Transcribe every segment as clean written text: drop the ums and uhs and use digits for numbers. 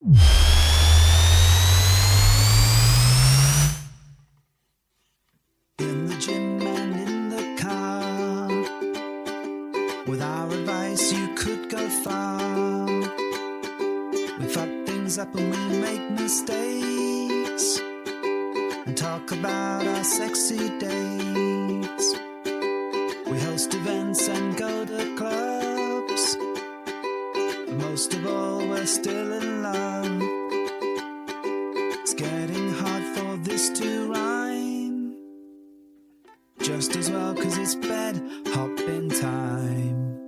In the gym and in the car, with our advice you could go far. We fuck things up and we make mistakes, and talk about our sexy dates. We host events and go to clubs, but most of all we're still in love. It's getting hard for this to rhyme, just as well 'cause it's bed hopping time.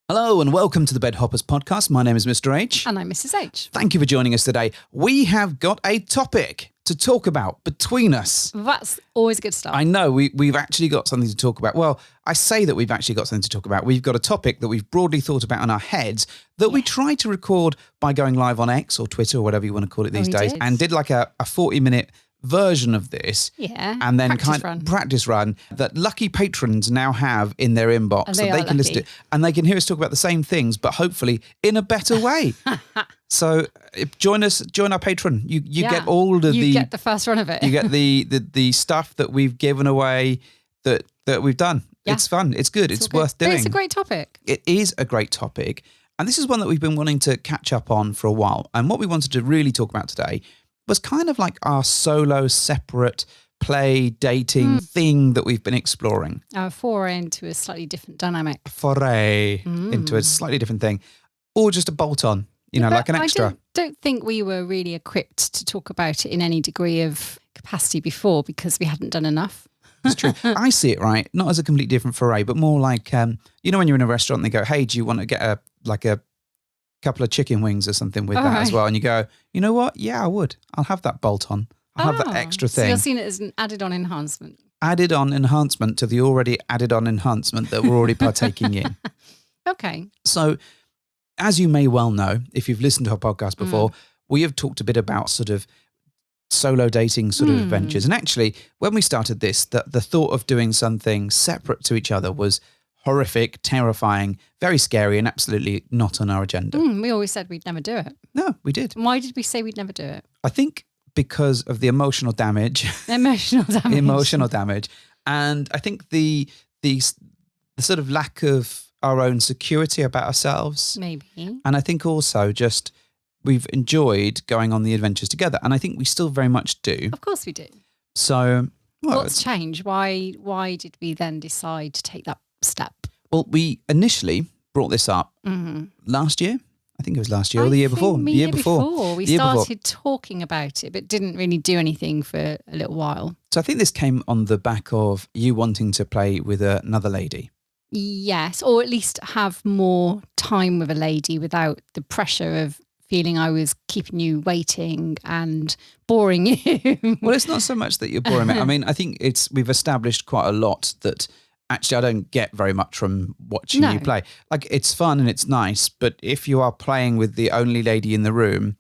Hello and welcome to the Bed Hoppers podcast. My name is Mr. H. And I'm Mrs. H. Thank you for joining us today. We have got a topic to talk about between us. That's always a good start. I know we've actually got something to talk about. Well, I say that we've actually got something to talk about. We've got a topic that we've broadly thought about in our heads that we tried to record by going live on X or Twitter or whatever you want to call it these days, and did like a 40-minute version of this, and then practice run that lucky patrons now have in their inbox, so they can listen to it and they can hear us talk about the same things, but hopefully in a better way. So join our patron. You get all of you get the first run of it. You get the stuff that we've given away that we've done. Yeah. It's fun. It's good. It's worth doing. But it's a great topic. It is a great topic, and this is one that we've been wanting to catch up on for a while. And what we wanted to really talk about today was kind of like our solo, separate play dating thing that we've been exploring. Our foray into a slightly different dynamic. Into a slightly different thing. Or just a bolt on, like an extra. I don't think we were really equipped to talk about it in any degree of capacity before because we hadn't done enough. It's true. I see it, right? Not as a completely different foray, but more like, when you're in a restaurant and they go, hey, do you want to get a couple of chicken wings or something with that as well? And you go, you know what? Yeah, I would. I'll have that bolt on. I'll have that extra thing. So you're seeing it as an added on enhancement. Added on enhancement to the already added on enhancement that we're already partaking in. Okay. So as you may well know, if you've listened to our podcast before, we have talked a bit about sort of solo dating sort of adventures. And actually, when we started this, the thought of doing something separate to each other was horrific, terrifying, very scary, and absolutely not on our agenda. We always said we'd never do it. No, we did. Why did we say we'd never do it? I think because of the emotional damage. Emotional damage. And I think the sort of lack of our own security about ourselves. Maybe. And I think also just we've enjoyed going on the adventures together. And I think we still very much do. Of course we do. So what's changed? Why did we then decide to take that step? Well, we initially brought this up last year. I think it was last year or the year before. The year before. We started talking about it, but didn't really do anything for a little while. So I think this came on the back of you wanting to play with another lady. Yes, or at least have more time with a lady without the pressure of feeling I was keeping you waiting and boring you. Well, it's not so much that you're boring me. I mean, I think we've established quite a lot that actually I don't get very much from watching you play. Like, it's fun and it's nice, but if you are playing with the only lady in the room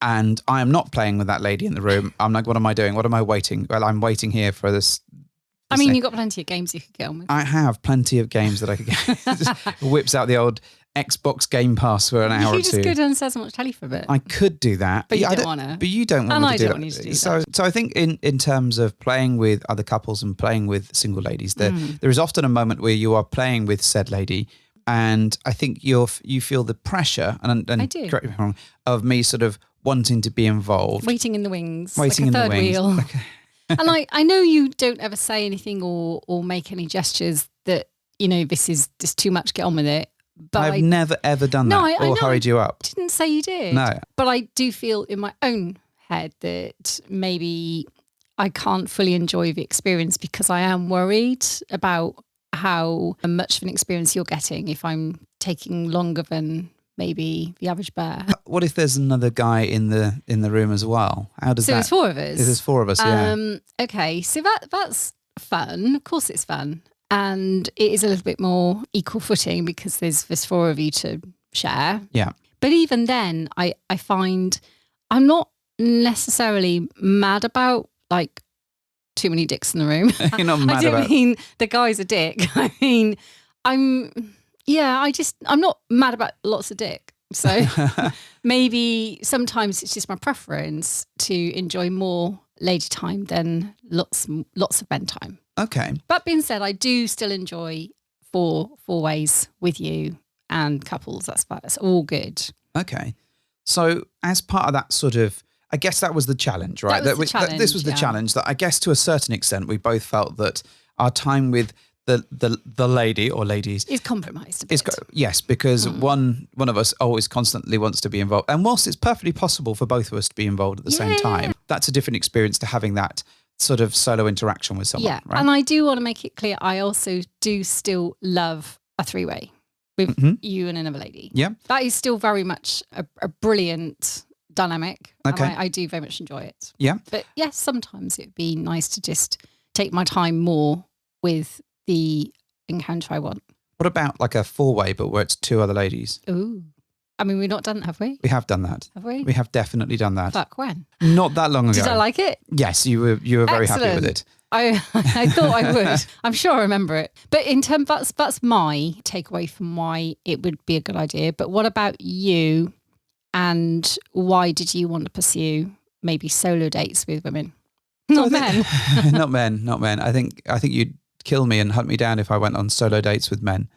and I am not playing with that lady in the room, I'm like, what am I doing? What am I waiting? Well, I'm waiting here for this. I mean, you've got plenty of games you could get on with. I have plenty of games that I could get. Just whips out the old Xbox Game Pass for an hour or two. You just go downstairs and watch telly for a bit. I could do that. But you don't want to. But you don't want and to I do don't that. Want you to do that. So I think in terms of playing with other couples and playing with single ladies, there is often a moment where you are playing with said lady, and I think you feel the pressure, and I do. Correct me if I'm wrong, of me sort of wanting to be involved. Waiting in the wings. Waiting like a in third the wings. wheel. And I know you don't ever say anything or make any gestures that, this is just too much, get on with it. But I've never ever done that or hurried you up. I didn't say you did. No. But I do feel in my own head that maybe I can't fully enjoy the experience because I am worried about how much of an experience you're getting if I'm taking longer than maybe the average bear. What if there's another guy in the room as well? How does that? So there's four of us. There's four of us, yeah. Okay, so that's fun. Of course it's fun. And it is a little bit more equal footing because there's four of you to share. Yeah. But even then, I find I'm not necessarily mad about like too many dicks in the room. You're not mad I don't about... mean the guy's a dick. I mean, I'm not mad about lots of dick, So maybe sometimes it's just my preference to enjoy more lady time than lots of men time. Okay. That being said, I do still enjoy four ways with you and couples. That's all good. Okay. So as part of that sort of, I guess that was the challenge, right? That was the challenge, this was the challenge that I guess to a certain extent we both felt that our time with the lady or ladies is compromised a bit. Yes, because one of us always constantly wants to be involved. And whilst it's perfectly possible for both of us to be involved at the same time, that's a different experience to having that sort of solo interaction with someone. Yeah. Right? And I do want to make it clear, I also do still love a three-way with you and another lady. Yeah. That is still very much a brilliant dynamic. Okay. And I do very much enjoy it. Yeah. But yes, sometimes it'd be nice to just take my time more with the encounter I want. What about like a four-way, but where it's two other ladies? Ooh. I mean, we've not done that, have we? We have done that. Have we? We have definitely done that. Fuck, when? Not that long ago. Did I like it? Yes, you were very happy with it. I thought I would. I'm sure I remember it. But in terms, that's my takeaway from why it would be a good idea. But what about you? And why did you want to pursue maybe solo dates with women? Not men. Not men. I think you'd kill me and hunt me down if I went on solo dates with men.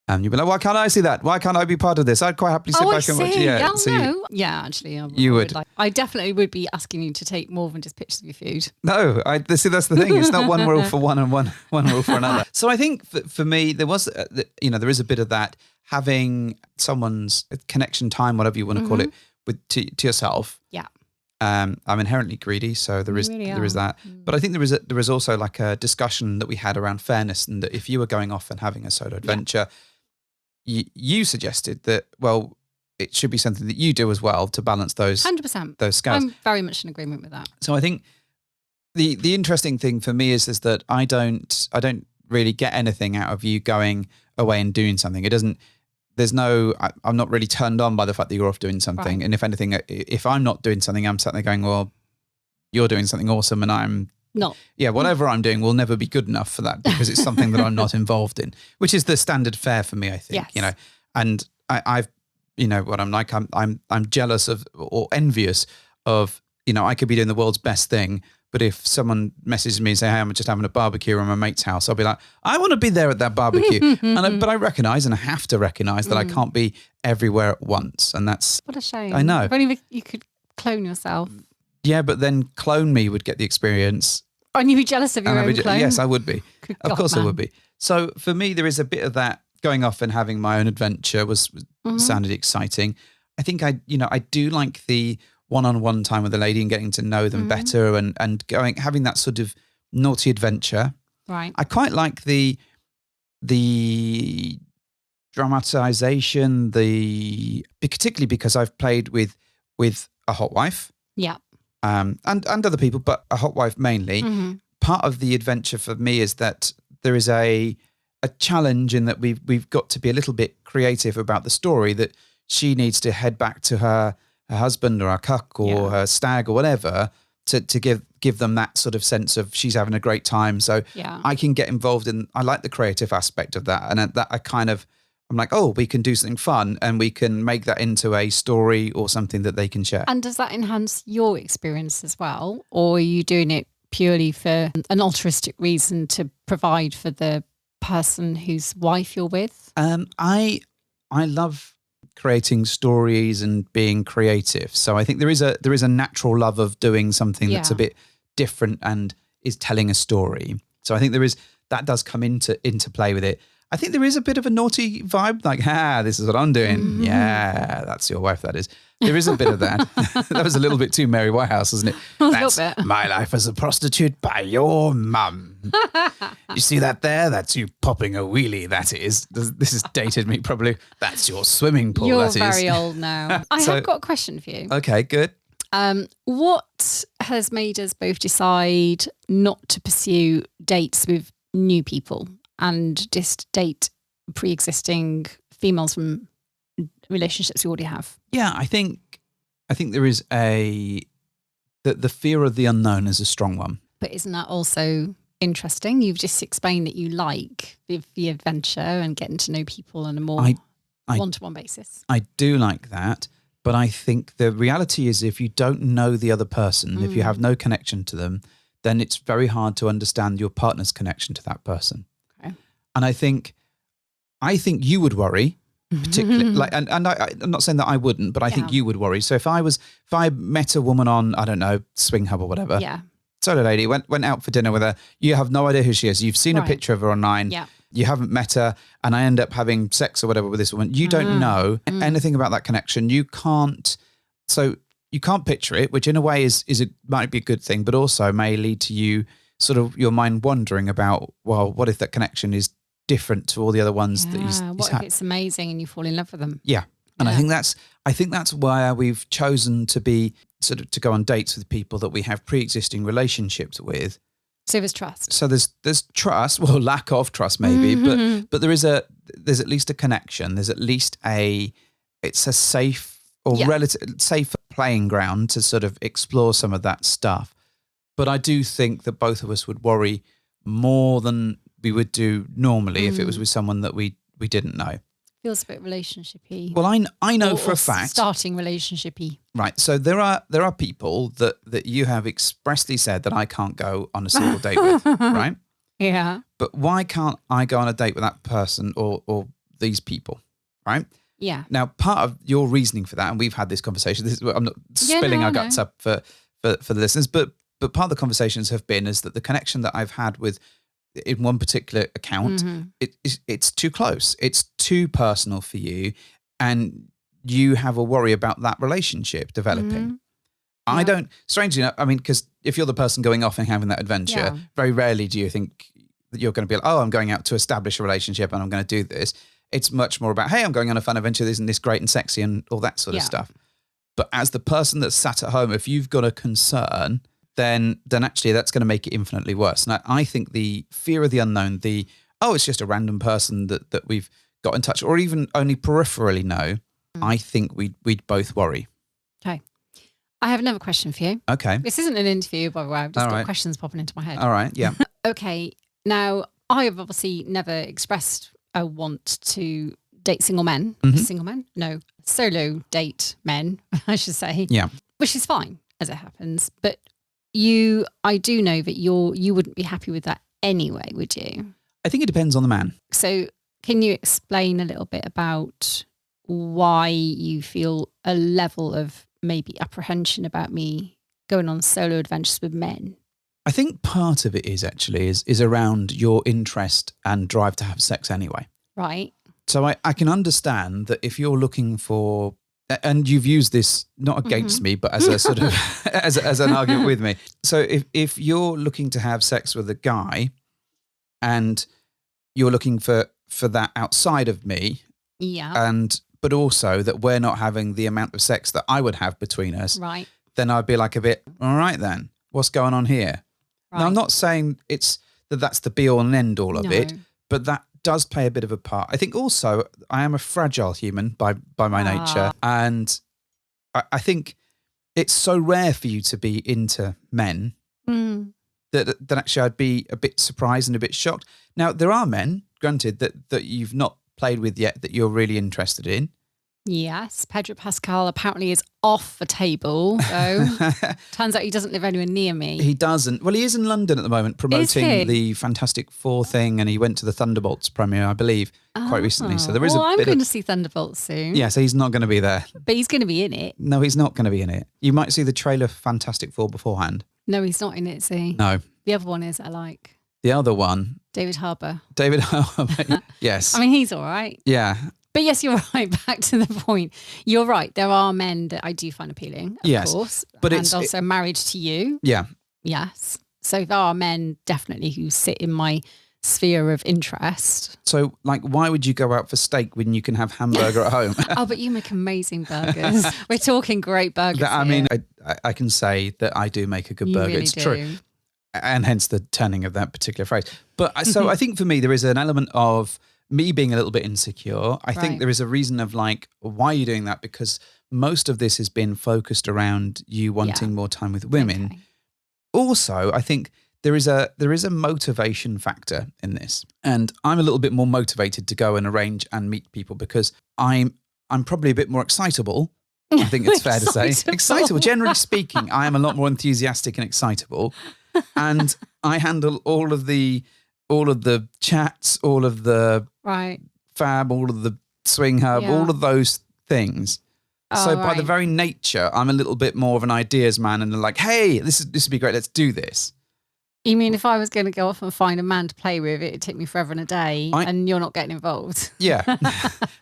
And you'd be like, why can't I see that? Why can't I be part of this? I'd quite happily sit back and watch it. Yeah, so no. Yeah, actually. You would. I definitely would be asking you to take more than just pictures of your food. No, see, that's the thing. It's not one rule for one and one rule for another. So I think for me, there was, there is a bit of that, having someone's connection time, whatever you want to call it, to yourself. Yeah. I'm inherently greedy, so there is that. But I think there is also like a discussion that we had around fairness, and that if you were going off and having a solo adventure, you suggested that, well, it should be something that you do as well to balance those 100%. those scales. I'm very much in agreement with that. So I think the interesting thing for me is that I don't really get anything out of you going away and doing something. It doesn't. I'm not really turned on by the fact that you're off doing something. Right. And if anything, if I'm not doing something, I'm sat there going, well, you're doing something awesome and I'm not. Yeah, whatever I'm doing will never be good enough for that because it's something that I'm not involved in, which is the standard fare for me, I think. Yes. And I've, what I'm like, I'm jealous of or envious of, I could be doing the world's best thing, but if someone messages me and say, hey, I'm just having a barbecue at my mate's house, I'll be like, I want to be there at that barbecue. But I recognise and I have to recognise that I can't be everywhere at once. And that's... What a shame. I know. If only you could clone yourself. Yeah, but then clone me would get the experience. And you'd be jealous of your own clone? Yes, I would be. Of course, man. I would be. So for me, there is a bit of that. Going off and having my own adventure sounded exciting. I think I do like the one-on-one time with the lady and getting to know them better and having that sort of naughty adventure. Right. I quite like the dramatization, particularly because I've played with a hot wife. Yeah. And other people, but a hot wife mainly. Part of the adventure for me is that there is a challenge in that we've got to be a little bit creative about the story, that she needs to head back to her husband or her cuck or her stag or whatever to give them that sort of sense of she's having a great time. So I can get involved I like the creative aspect of that. And that I'm like, oh, we can do something fun and we can make that into a story or something that they can share. And does that enhance your experience as well? Or are you doing it purely for an altruistic reason to provide for the person whose wife you're with? I love creating stories and being creative. So I think there is a natural love of doing something that's a bit different and is telling a story. So I think that does come into play with it. I think there is a bit of a naughty vibe, like, this is what I'm doing. Yeah, that's your wife, that is. There is a bit of that. That was a little bit too Mary Whitehouse, wasn't it? That's my life as a prostitute by your mum. You see that there? That's you popping a wheelie, that is. This has dated me probably. That's your swimming pool, You're that is. very old now. I have got a question for you. Okay, good. What has made us both decide not to pursue dates with new people and just date pre-existing females from relationships you already have? Yeah, I think there is the fear of the unknown is a strong one. But isn't that also interesting? You've just explained that you like the adventure and getting to know people on a more one-to-one basis. I do like that. But I think the reality is if you don't know the other person, if you have no connection to them, then it's very hard to understand your partner's connection to that person. Okay. And I think you would worry, particularly I'm not saying that I wouldn't, but I think you would worry. So if I met a woman on, I don't know, Swing Hub or whatever, solo lady, went out for dinner with her, you have no idea who she is. You've seen a picture of her online. Yeah. You haven't met her, and I end up having sex or whatever with this woman. You don't know anything about that connection. You can't picture it, which in a way might be a good thing, but also may lead to you sort of your mind wondering about, well, what if that connection is different to all the other ones that he's what had? if it's amazing and you fall in love with them? Yeah. And I think that's why we've chosen to be sort of to go on dates with people that we have pre-existing relationships with. So there's trust. So there's trust, well, lack of trust maybe, but there's at least a connection. There's at least it's a safe or relative safe playing ground to sort of explore some of that stuff. But I do think that both of us would worry more than we would do normally if it was with someone that we didn't know. Feels a bit relationship-y. Well, I know for a fact. Starting relationship-y. Right. So there are people that you have expressly said that I can't go on a single date with, right? Yeah. But why can't I go on a date with that person or these people, right? Yeah. Now, part of your reasoning for that, and we've had this conversation, I'm not spilling our guts up for the listeners, but part of the conversations have been is that the connection that I've had with in one particular account, it's too close. It's too personal for you. And you have a worry about that relationship developing. I don't, strangely enough, I mean, because if you're the person going off and having that adventure, very rarely do you think that you're going to be like, oh, I'm going out to establish a relationship and I'm going to do this. It's much more about, hey, I'm going on a fun adventure. Isn't this great and sexy and all that sort of stuff. But as the person that's sat at home, if you've got a concern, then actually that's going to make it infinitely worse. And I think the fear of the unknown, it's just a random person that we've got in touch or even only peripherally know, I think we'd both worry. Okay. I have another question for you. Okay. This isn't an interview, by the way. I've just got questions popping into my head. All right. Yeah. Okay. Now, I have obviously never expressed a want to date single men. Single men? No. Solo date men, I should say. Yeah. Which is fine, as it happens. But I do know that you wouldn't be happy with that anyway, would you? I think it depends on the man. So can you explain a little bit about why you feel a level of maybe apprehension about me going on solo adventures with men? I think part of it is around your interest and drive to have sex anyway. Right. So I can understand that if you're looking for, and you've used this not against me, but as a sort of as an argument with me. So if you're looking to have sex with a guy, and you're looking for that outside of me, but also that we're not having the amount of sex that I would have between us, right? Then I'd be like a bit, all right then, what's going on here? Right. Now I'm not saying that's the be all and end all of it, but that does play a bit of a part. I think also I am a fragile human by my nature, and I think it's so rare for you to be into men that actually I'd be a bit surprised and a bit shocked. Now there are men, granted, that you've not played with yet that you're really interested in. Yes, Pedro Pascal apparently is off the table, though. Turns out he doesn't live anywhere near me. He doesn't. Well, he is in London at the moment promoting the Fantastic Four thing, and he went to the Thunderbolts premiere, I believe, quite recently. So there is I'm going to see Thunderbolts soon. Yeah, so he's not going to be there. But he's going to be in it. No, he's not going to be in it. You might see the trailer for Fantastic Four beforehand. No, he's not in it, see? No. The other one is I like. The other one? David Harbour. Yes. I mean, he's all right. Yeah. But yes, you're right. Back to the point. You're right. There are men that I do find appealing, of course. But and also married to you. Yeah. Yes. So there are men definitely who sit in my sphere of interest. So, like, why would you go out for steak when you can have hamburger at home? Oh, but you make amazing burgers. We're talking great burgers. I mean, I can say that I do make a good burger. Really it's do. True. And hence the turning of that particular phrase. But so I think for me, there is an element of me being a little bit insecure. I think there is a reason of like, why are you doing that? Because most of this has been focused around you wanting more time with women. Okay. Also, I think there is a motivation factor in this, and I'm a little bit more motivated to go and arrange and meet people because I'm probably a bit more excitable. I think it's fair to say excitable. Generally speaking, I am a lot more enthusiastic and excitable, and I handle all of the chats, all of the fab, all of the swing hub, all of those things. So by the very nature, I'm a little bit more of an ideas man, and like, hey, this would be great. Let's do this. You mean if I was going to go off and find a man to play with, it'd take me forever and a day, and you're not getting involved? Yeah,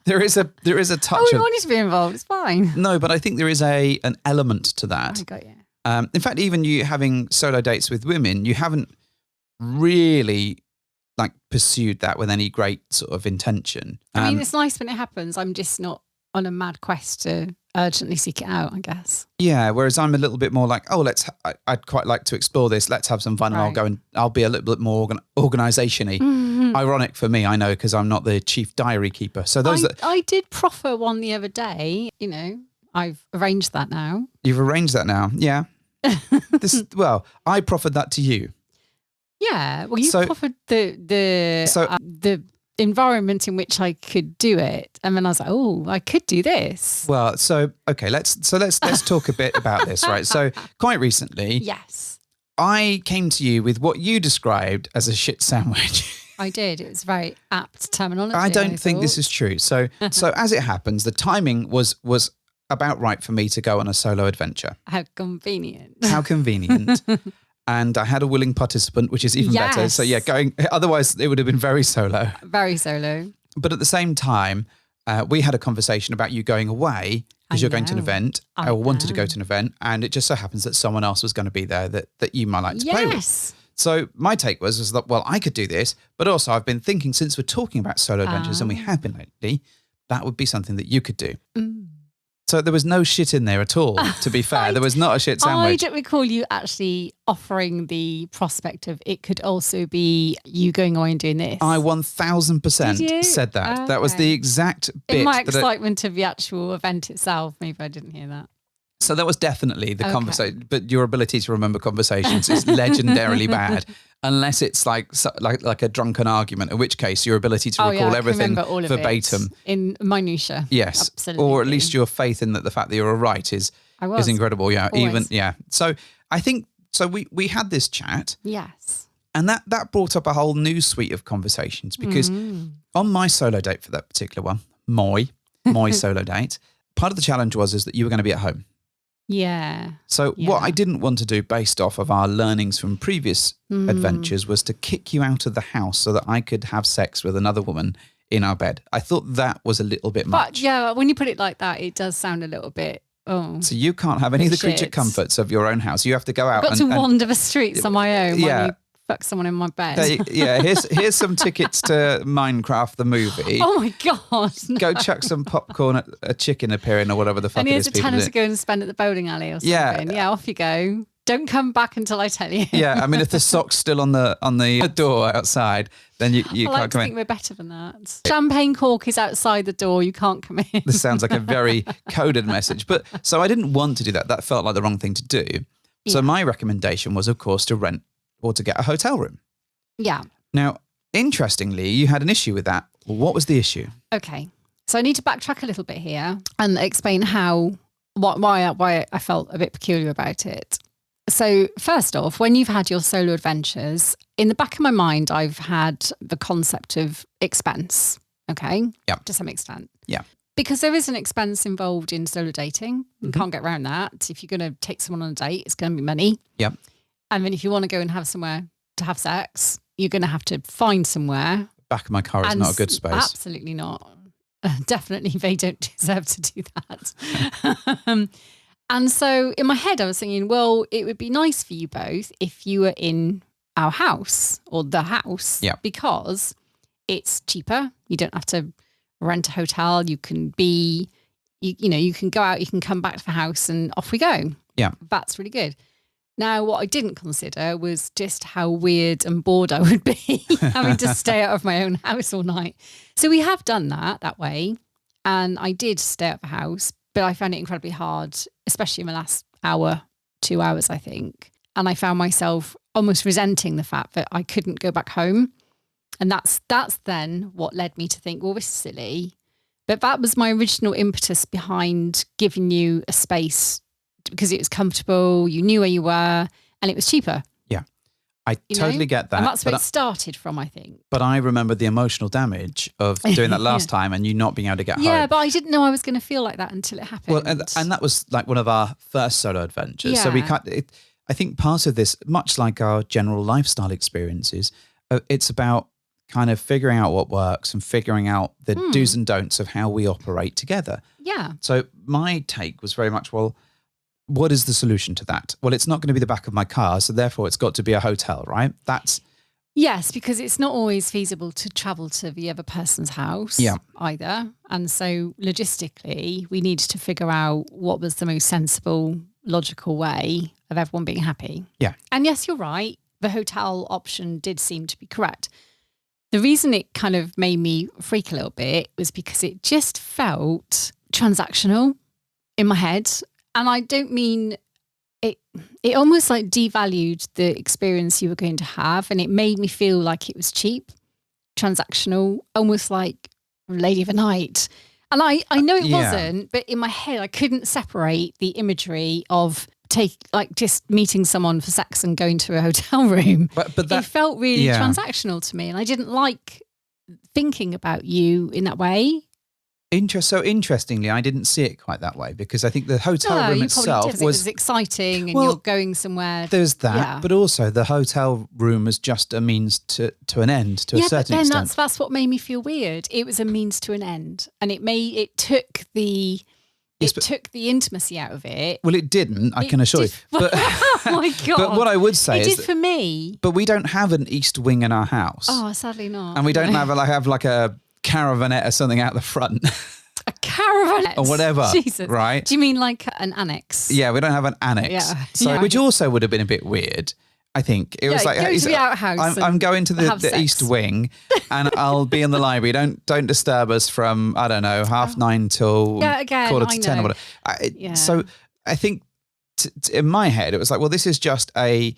there is a touch. Oh, we want you to be involved. It's fine. No, but I think there is an element to that. I got you. In fact, even you having solo dates with women, you haven't really like pursued that with any great sort of intention. I mean, it's nice when it happens. I'm just not on a mad quest to urgently seek it out, I guess. Yeah, whereas I'm a little bit more like, oh, I'd quite like to explore this. Let's have some fun, and I'll be a little bit more organisation-y. Mm-hmm. Ironic for me, I know, because I'm not the chief diary keeper. So I did proffer one the other day. You know, I've arranged that now. You've arranged that now, yeah. I proffered that to you. Yeah, well, you proffered the environment in which I could do it, and then I was like, oh, I could do this. Well, let's talk a bit about this, right? So quite recently, yes, I came to you with what you described as a shit sandwich. I did. It was very apt terminology. I don't think this is true. So as it happens, the timing was about right for me to go on a solo adventure. How convenient. How convenient. And I had a willing participant, which is even better. So yeah, otherwise it would have been very solo. Very solo. But at the same time, we had a conversation about you going away because you're going to an event. I wanted to go to an event, and it just so happens that someone else was going to be there that you might like to play with. So my take was that, well, I could do this, but also I've been thinking, since we're talking about solo adventures, and we have been lately, that would be something that you could do. Mm. So there was no shit in there at all, to be fair. There was not a shit sandwich. I don't recall you actually offering the prospect of it could also be you going away and doing this. I 1000% said that. Okay. That was the exact bit. In my excitement of the actual event itself, maybe I didn't hear that. So that was definitely the conversation. But your ability to remember conversations is legendarily bad, unless it's like a drunken argument, in which case your ability to recall everything verbatim. In minutiae. Yes. Absolutely. Or at least your faith in the fact that you're right is incredible. Yeah. Always. So I think, we had this chat. Yes. And that brought up a whole new suite of conversations, because on my solo date for that particular one, my solo date, part of the challenge was that you were going to be at home. Yeah. So what I didn't want to do, based off of our learnings from previous adventures, was to kick you out of the house so that I could have sex with another woman in our bed. I thought that was a little bit much. But yeah, when you put it like that, it does sound a little bit, So you can't have any of the creature comforts of your own house. You have to go out. I've got to wander the streets on my own while you fuck someone in my bed. Here's some tickets to Minecraft the movie. Oh my God. No. Go chuck some popcorn at a chicken appearing or whatever the fuck it is. And here's a tenner to go and spend at the bowling alley or something. Yeah, off you go. Don't come back until I tell you. Yeah, I mean, if the sock's still on the door outside, then you can't come in. I think we're better than that. Champagne cork is outside the door. You can't come in. This sounds like a very coded message. But so I didn't want to do that. That felt like the wrong thing to do. So my recommendation was, of course, to rent or to get a hotel room. Yeah. Now, interestingly, you had an issue with that. Well, what was the issue? Okay. So I need to backtrack a little bit here and explain why I felt a bit peculiar about it. So first off, when you've had your solo adventures, in the back of my mind, I've had the concept of expense. Okay. Yeah. To some extent. Yeah. Because there is an expense involved in solo dating. You can't get around that. If you're going to take someone on a date, it's going to be money. Yeah. And then if you want to go and have somewhere to have sex, you're going to have to find somewhere. Back of my car is not a good space. Absolutely not. Definitely, they don't deserve to do that. And so in my head, I was thinking, well, it would be nice for you both if you were in our house or the house, because it's cheaper. You don't have to rent a hotel. You can you can go out, you can come back to the house, and off we go. Yeah. That's really good. Now, what I didn't consider was just how weird and bored I would be having to stay out of my own house all night. So we have done that way. And I did stay at the house, but I found it incredibly hard, especially in the last hour, 2 hours, I think. And I found myself almost resenting the fact that I couldn't go back home. And that's then what led me to think, well, this is silly. But that was my original impetus behind giving you a space, because it was comfortable, you knew where you were, and it was cheaper. Yeah, I totally get that. And that's where it started from, I think. But I remember the emotional damage of doing that last time and you not being able to get home. Yeah, but I didn't know I was going to feel like that until it happened. Well, and that was like one of our first solo adventures. Yeah. So I think part of this, much like our general lifestyle experiences, it's about kind of figuring out what works and figuring out the do's and don'ts of how we operate together. Yeah. So my take was very much, well, what is the solution to that? Well, it's not going to be the back of my car, so therefore it's got to be a hotel, right? Yes, because it's not always feasible to travel to the other person's house either. And so logistically, we needed to figure out what was the most sensible, logical way of everyone being happy. Yeah. And yes, you're right. The hotel option did seem to be correct. The reason it kind of made me freak a little bit was because it just felt transactional in my head. And I don't mean it almost like devalued the experience you were going to have. And it made me feel like it was cheap, transactional, almost like Lady of the Night. And I know it wasn't, but in my head, I couldn't separate the imagery of just meeting someone for sex and going to a hotel room. But that, it felt really transactional to me. And I didn't like thinking about you in that way. So interestingly, I didn't see it quite that way, because I think the hotel room itself was exciting and you're going somewhere. There's that, but also the hotel room is just a means to an end to a certain extent. That's what made me feel weird. It was a means to an end, and it took the intimacy out of it. Well, it didn't, I can assure you. But, oh my God. But what I would say is... It did for me. But we don't have an east wing in our house. Oh, sadly not. And we don't have like a caravanette or something out the front. A caravanette? Or whatever. Jesus. Right? Do you mean like an annex? Yeah, we don't have an annex. Yeah. So, which also would have been a bit weird. I think it was like, go to the outhouse. I'm going to the east wing, and I'll be in the library. Don't disturb us from, I don't know, 9:30 till 10:45 or whatever. So I think in my head it was like, well, this is just a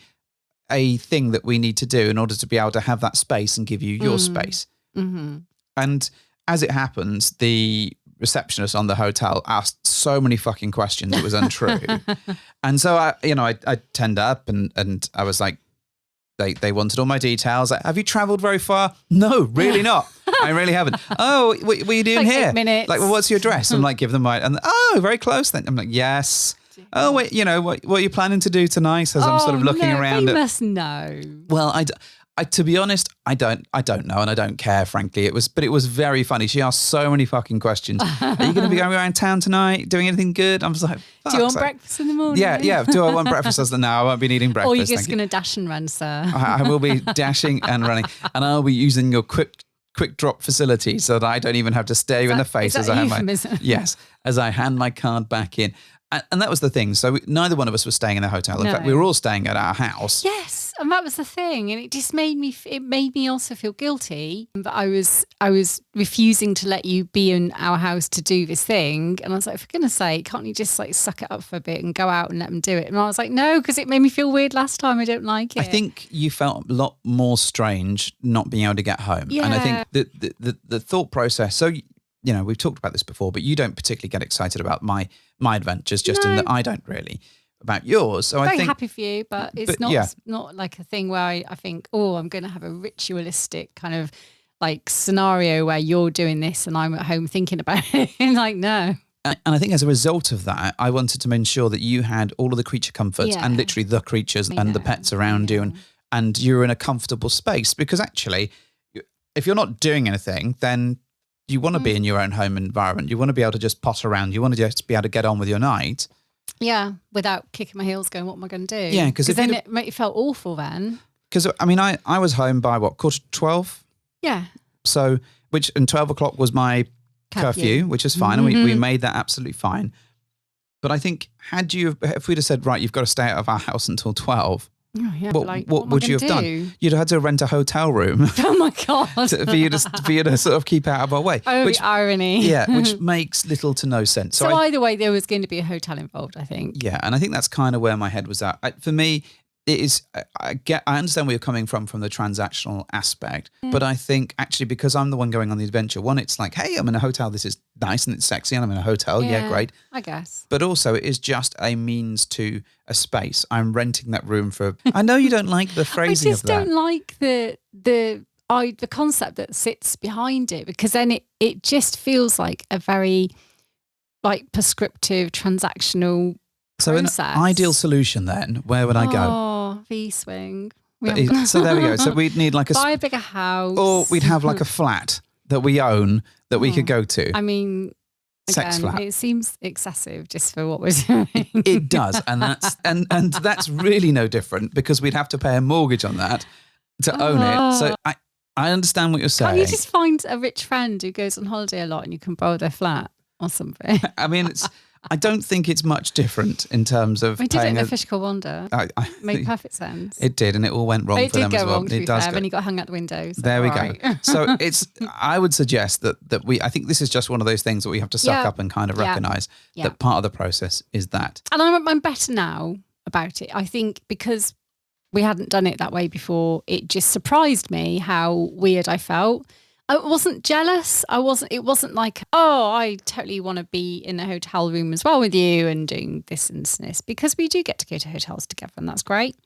thing that we need to do in order to be able to have that space and give you your space. Mm-hmm. And as it happens, the receptionist on the hotel asked so many fucking questions it was untrue. And so I turned up and I was like, they wanted all my details. Like, have you traveled very far? No, really not. I really haven't. Oh, what are you doing like here? 8 minutes. Like, well, what's your address? I'm like, give them my, and very close then. I'm like, yes. Oh, wait, what are you planning to do tonight? As I'm sort of looking around. They must know. Well, to be honest, I don't know, and I don't care, frankly. But it was very funny. She asked so many fucking questions. Are you going to be going around town tonight, doing anything good? I was like, do you want breakfast in the morning? Yeah. Do I want breakfast? I was like, no, I won't be needing breakfast. Or you're just going to dash and run, sir. I will be dashing and running, and I'll be using your quick drop facility so that I don't even have to stare you in the face as I hand my card back in. And that was the thing. So neither one of us was staying in a hotel. In fact, we were all staying at our house. Yes, and that was the thing. And it just made me also feel guilty that I was refusing to let you be in our house to do this thing. And I was like, for goodness sake, can't you just like suck it up for a bit and go out and let them do it? And I was like, no, because it made me feel weird last time. I don't like it. I think you felt a lot more strange not being able to get home. Yeah. And I think the thought process. So, we've talked about this before, but you don't particularly get excited about my adventures, just in that I don't really about yours. So I'm I think happy for you, but it's not like a thing where I think, I'm going to have a ritualistic kind of like scenario where you're doing this and I'm at home thinking about it. Like, no. And I think as a result of that, I wanted to ensure that you had all of the creature comforts and literally the creatures and the pets around you, and you're in a comfortable space, because actually, if you're not doing anything, then you want to be in your own home environment. You want to be able to just potter around. You want to just be able to get on with your night. Yeah, without kicking my heels going, what am I going to do? Yeah, because then it felt awful then. Because, I was home by, 12:15? Yeah. So, and 12 o'clock was my curfew, which is fine. And we made that absolutely fine. But I think, if we'd have said, right, you've got to stay out of our house until 12, oh, yeah, what would you have done? You'd have had to rent a hotel room. Oh my God. for you to sort of keep out of our way. Oh, the irony. Yeah, which makes little to no sense. So either way, there was going to be a hotel involved, I think. Yeah, and I think that's kind of where my head was at. For me, it is. I understand where you're coming from the transactional aspect, but I think actually because I'm the one going on the adventure, one, it's like, hey, I'm in a hotel. This is nice and it's sexy, and I'm in a hotel. Yeah, great. I guess. But also, it is just a means to a space. I'm renting that room for. I know you don't like the phrasing of that. I just don't like the concept that sits behind it, because then it just feels like a very like prescriptive transactional process. An ideal solution then, where would I go? Oh, V-swing. So there we go. So we'd need like buy a bigger house, or we'd have like a flat that we own that we could go to. I mean, sex flat. It seems excessive just for what we're doing. It does, and that's and that's really no different because we'd have to pay a mortgage on that to own it. So I understand what you're saying. Can't you just find a rich friend who goes on holiday a lot and you can borrow their flat or something? I mean, I don't think it's much different in terms of. We did it in A Fish Called Wonder. Made perfect sense. It did, and it all went wrong for them as well. It did go wrong, and he got hung out the window. So there we go. So I would suggest that I think this is just one of those things that we have to suck up and kind of recognise that part of the process is that. And I'm better now about it. I think because we hadn't done it that way before, it just surprised me how weird I felt. I wasn't jealous. It wasn't like, oh, I totally want to be in a hotel room as well with you and doing this and this, because we do get to go to hotels together and that's great.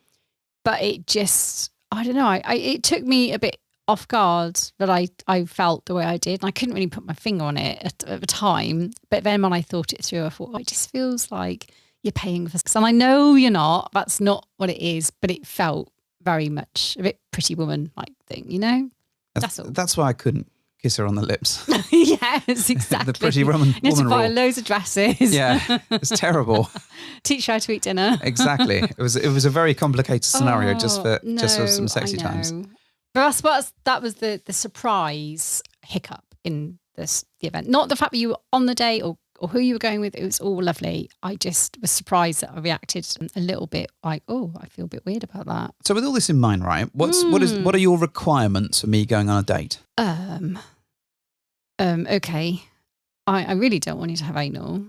But it just, I don't know. It took me a bit off guard that I felt the way I did. And I couldn't really put my finger on it at the time. But then when I thought it through, I thought, it just feels like you're paying for sex. And I know you're not. That's not what it is. But it felt very much a bit Pretty Woman-like thing, you know? That's all. That's why I couldn't kiss her on the lips. Yes, exactly. The Pretty Woman You have to buy rule. loads of dresses. Yeah, it's terrible. Teach her how to eat dinner. Exactly. It was a very complicated scenario just for some sexy times. But that was the surprise hiccup in the event. Not the fact that you were on the day or who you were going with. It was all lovely. I just was surprised that I reacted a little bit like, oh, I feel a bit weird about that. So with all this in mind, right, what are your requirements for me going on a date? Okay. I really don't want you to have anal.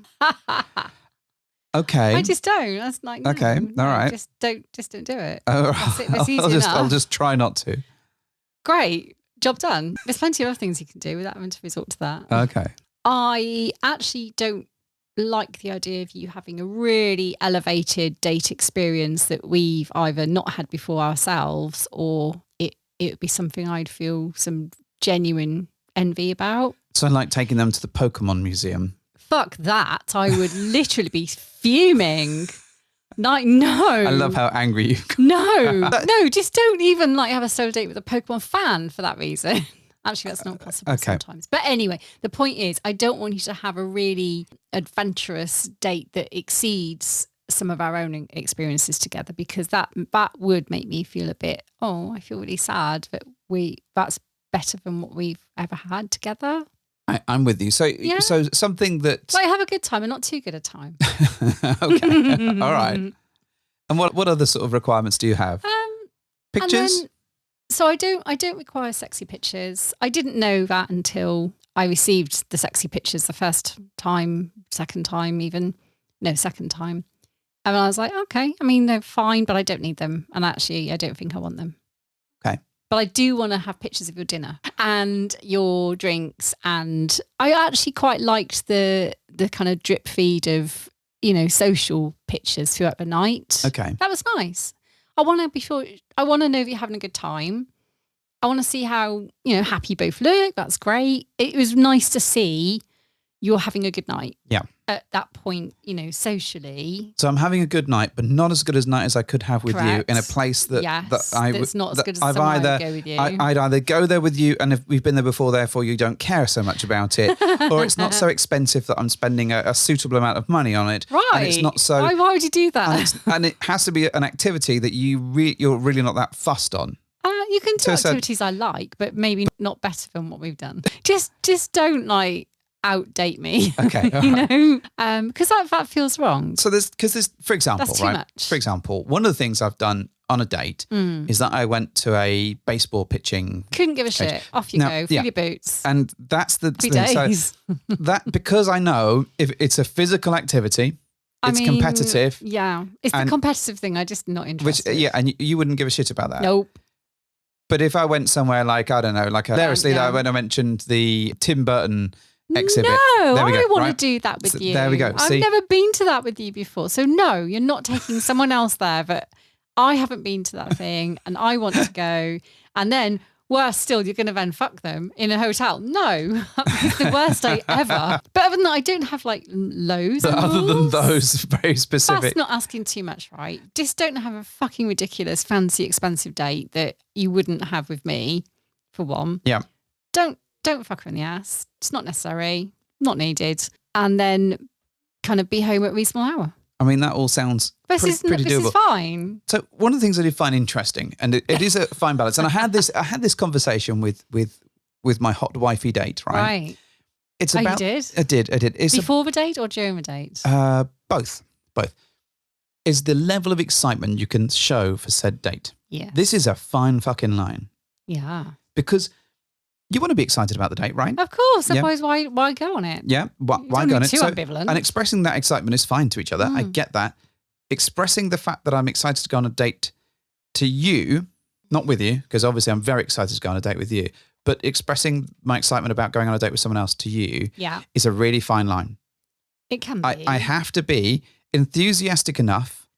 Okay. I just don't. That's like, okay. No, all right. Just don't do it. That's easy enough. I'll just try not to. Great. Job done. There's plenty of other things you can do without having to resort to that. Okay. I actually don't like the idea of you having a really elevated date experience that we've either not had before ourselves, or it would be something I'd feel some genuine envy about. So like taking them to the Pokemon Museum. Fuck that. I would literally be fuming. Like, no. I love how angry you got. No, just don't even like have a solo date with a Pokemon fan for that reason. Actually, that's not possible sometimes. But anyway, the point is, I don't want you to have a really adventurous date that exceeds some of our own experiences together, because that would make me feel a bit, I feel really sad that that's better than what we've ever had together. I'm with you. So something that... Like, have a good time and not too good a time. Okay. All right. And what other sort of requirements do you have? Pictures? So I don't require sexy pictures. I didn't know that until I received the sexy pictures the first time, second time. And I was like, okay, I mean, they're fine, but I don't need them. And actually, I don't think I want them. Okay. But I do want to have pictures of your dinner and your drinks. And I actually quite liked the kind of drip feed of, social pictures throughout the night. Okay. That was nice. I want to know that you're having a good time. I want to see how, happy you both look. That's great. It was nice to see you're having a good night. Yeah. At that point, socially. So I'm having a good night, but not as good as night as I could have with Correct. You in a place that's not as good as somewhere I would go with you. I'd either go there with you, and if we've been there before, therefore you don't care so much about it, or it's not so expensive that I'm spending a suitable amount of money on it. Right. And it's not so. Why would you do that? And it has to be an activity that you're really not that fussed on. You can do activities I like, but maybe not better than what we've done. Just don't outdate me. Okay. Because that feels wrong. So there's for example, that's too right? much. For example, one of the things I've done on a date is that I went to a baseball pitching. Couldn't give a shit. Off you go. Fill your boots. And that's the 3 thing. days. So that, because I know if it's a physical activity, It's competitive. Yeah. It's the competitive thing. I'm just not interested. And you wouldn't give a shit about that. Nope. But if I went somewhere like, I don't know, like hilariously, when I mentioned the Tim Burton exhibit. No, there we I go, want right? to do that with you. There we go. I've never been to that with you before. So no, you're not taking someone else there, but I haven't been to that thing and I want to go. And then worse still, you're going to then fuck them in a hotel. No, it's the worst day ever. But other than that, I don't have like loads of Other than rules. those very specific. That's not asking too much, right? Just don't have a fucking ridiculous, fancy, expensive date that you wouldn't have with me, for one. Yeah. Don't fuck her in the ass. It's not necessary, not needed. And then kind of be home at a reasonable hour. I mean, that all sounds pretty doable. This is fine. So one of the things I did find interesting, and it is a fine balance, and I had this conversation with my hot wifey date, right? Right. It's You did? I did. It's Before the date or during the date? both. Is the level of excitement you can show for said date. Yeah. This is a fine fucking line. Yeah. Because you want to be excited about the date, right? Of course. Yeah. Otherwise, why go on it? Yeah. Why Don't go on be it? too ambivalent. And expressing that excitement is fine to each other. I get that. Expressing the fact that I'm excited to go on a date to you, not with you, because obviously I'm very excited to go on a date with you, but expressing my excitement about going on a date with someone else to you is a really fine line. It can be. I have to be enthusiastic enough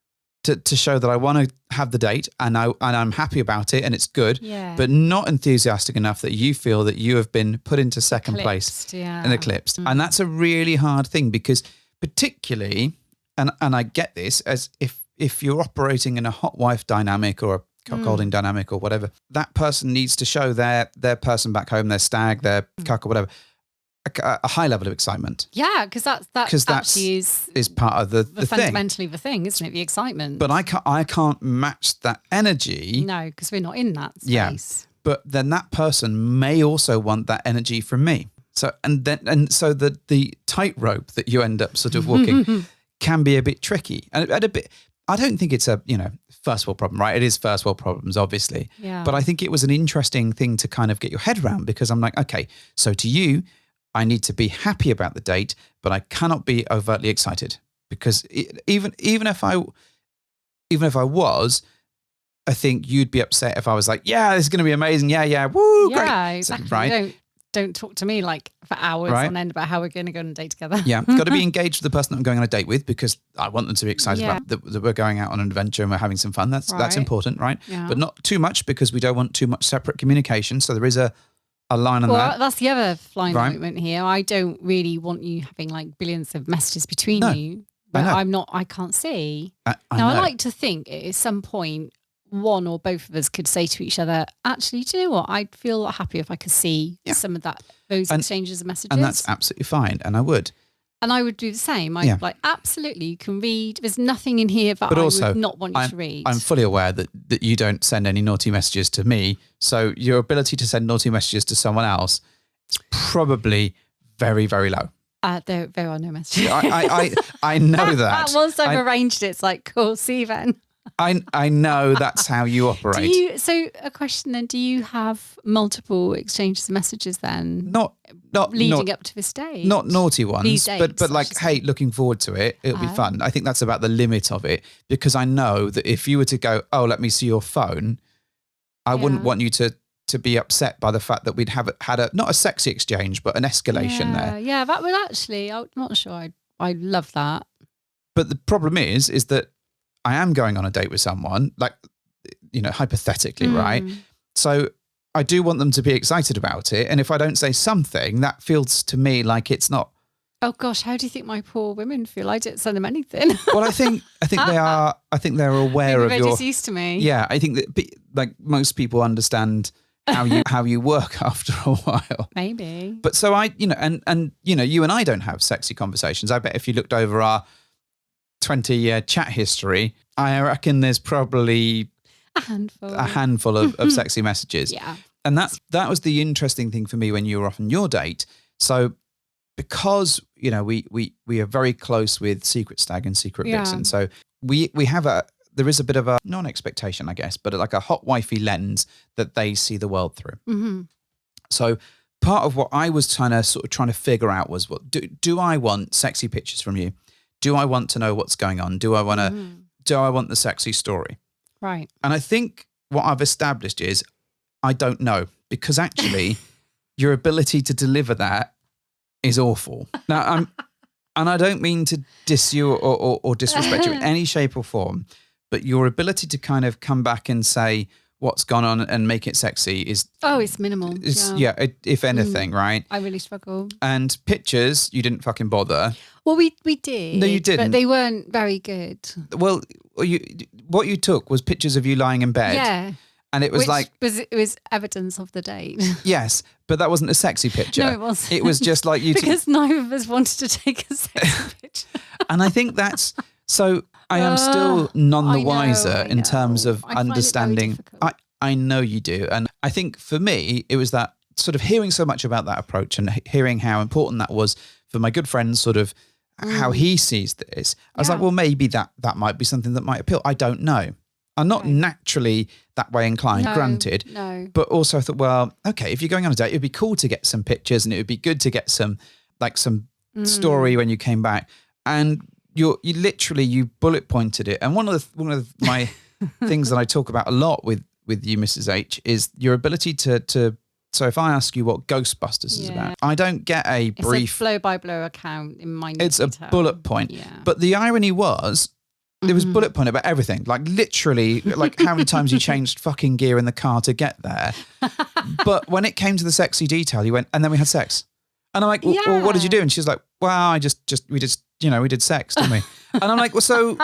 to show that I want to have the date and I'm happy about it and it's good, but not enthusiastic enough that you feel that you have been put into second place and eclipsed. And that's a really hard thing because particularly, and I get this, as if you're operating in a hot wife dynamic or a cuckolding dynamic or whatever, that person needs to show their person back home, their stag, their cuck or whatever, a high level of excitement. Yeah, because that actually is part of the thing. Fundamentally the thing, isn't it? The excitement. But I can't match that energy. No, because we're not in that space. Yeah. But then that person may also want that energy from me. So so the tightrope that you end up sort of walking can be a bit tricky and a bit. I don't think it's a first world problem, right? It is first world problems, obviously. Yeah. But I think it was an interesting thing to kind of get your head around because I'm like, okay, so to you, I need to be happy about the date, but I cannot be overtly excited because even if I was, I think you'd be upset if I was like, yeah, this is going to be amazing. Yeah, woo, great. Yeah, exactly. So, right? Don't talk to me like for hours on end about how we're going to go on a date together. Yeah, got to be engaged with the person that I'm going on a date with because I want them to be excited about that we're going out on an adventure and we're having some fun. That's important, right? Yeah. But not too much because we don't want too much separate communication. So there is a line on that. Well, that's the other flying moment here. I don't really want you having like billions of messages between you. But I can't see. I like to think at some point one or both of us could say to each other, actually, do you know what? I'd feel happy if I could see some of those exchanges of messages. And that's absolutely fine. And I would. And I would do the same. I'd like, absolutely, you can read. There's nothing in here that I would not want you to read. I'm fully aware that you don't send any naughty messages to me. So your ability to send naughty messages to someone else is probably very, very low. There are no messages. I know that. Once I've arranged it, it's like, cool, see you then. I know that's how you operate. So a question then, do you have multiple exchanges of messages then? Not leading up to this date? Not naughty ones, These dates, but like, hey, looking forward to it. It'll be fun. I think that's about the limit of it because I know that if you were to go, oh, let me see your phone, I wouldn't want you to be upset by the fact that we'd had not a sexy exchange, but an escalation there. Yeah, that would actually, I'm not sure I love that. But the problem is that I am going on a date with someone, like, hypothetically, right? So I do want them to be excited about it. And if I don't say something, that feels to me like it's not. Oh gosh, how do you think my poor women feel? I didn't send them anything. Well, I think they are. I think they're aware of they're your. Just used to me. Yeah, I think that like most people understand how you work after a while. Maybe. But so you and I don't have sexy conversations. I bet if you looked over our 20-year chat history, I reckon there's probably a handful of sexy messages. Yeah. And that was the interesting thing for me when you were off on your date. So because, we are very close with Secret Stag and Secret Vixen. So we have there is a bit of a non-expectation, I guess, but like a hot wifey lens that they see the world through. Mm-hmm. So part of what I was trying to figure out was, do I want sexy pictures from you? Do I want to know what's going on? Do I want the sexy story? Right. And I think what I've established is I don't know, because actually your ability to deliver that is awful. Now, and I don't mean to diss you or disrespect you in any shape or form, but your ability to kind of come back and say what's gone on and make it sexy is... Oh, it's minimal. If anything, right? I really struggle. And pictures, you didn't fucking bother. Well, we did. No, you didn't. But they weren't very good. Well, what you took was pictures of you lying in bed. Yeah. And it was it was evidence of the date. Yes, but that wasn't a sexy picture. No, it wasn't. It was just like you... Because neither of us wanted to take a sexy picture. And I think that's... So I am still none the wiser in know. terms of I find it very understanding. difficult. I know you do. And I think for me, it was that sort of hearing so much about that approach and hearing how important that was for my good friend, sort of how he sees this. I was like, well, maybe that might be something that might appeal. I don't know. I'm not naturally that way inclined, granted. No. But also I thought, well, okay, if you're going on a date, it'd be cool to get some pictures and it would be good to get some story when you came back. And you bullet pointed it. And one of my things that I talk about a lot with you, Mrs. H, is your ability to so if I ask you what Ghostbusters is about, I don't get a brief... It's a blow-by-blow account in my It's a bullet point. Yeah. But the irony was, there was bullet point about everything. Like literally, like how many times you changed fucking gear in the car to get there. But when it came to the sexy detail, you went, and then we had sex. And I'm like, well, what did you do? And she's like, well, we did sex, didn't we? And I'm like, well, so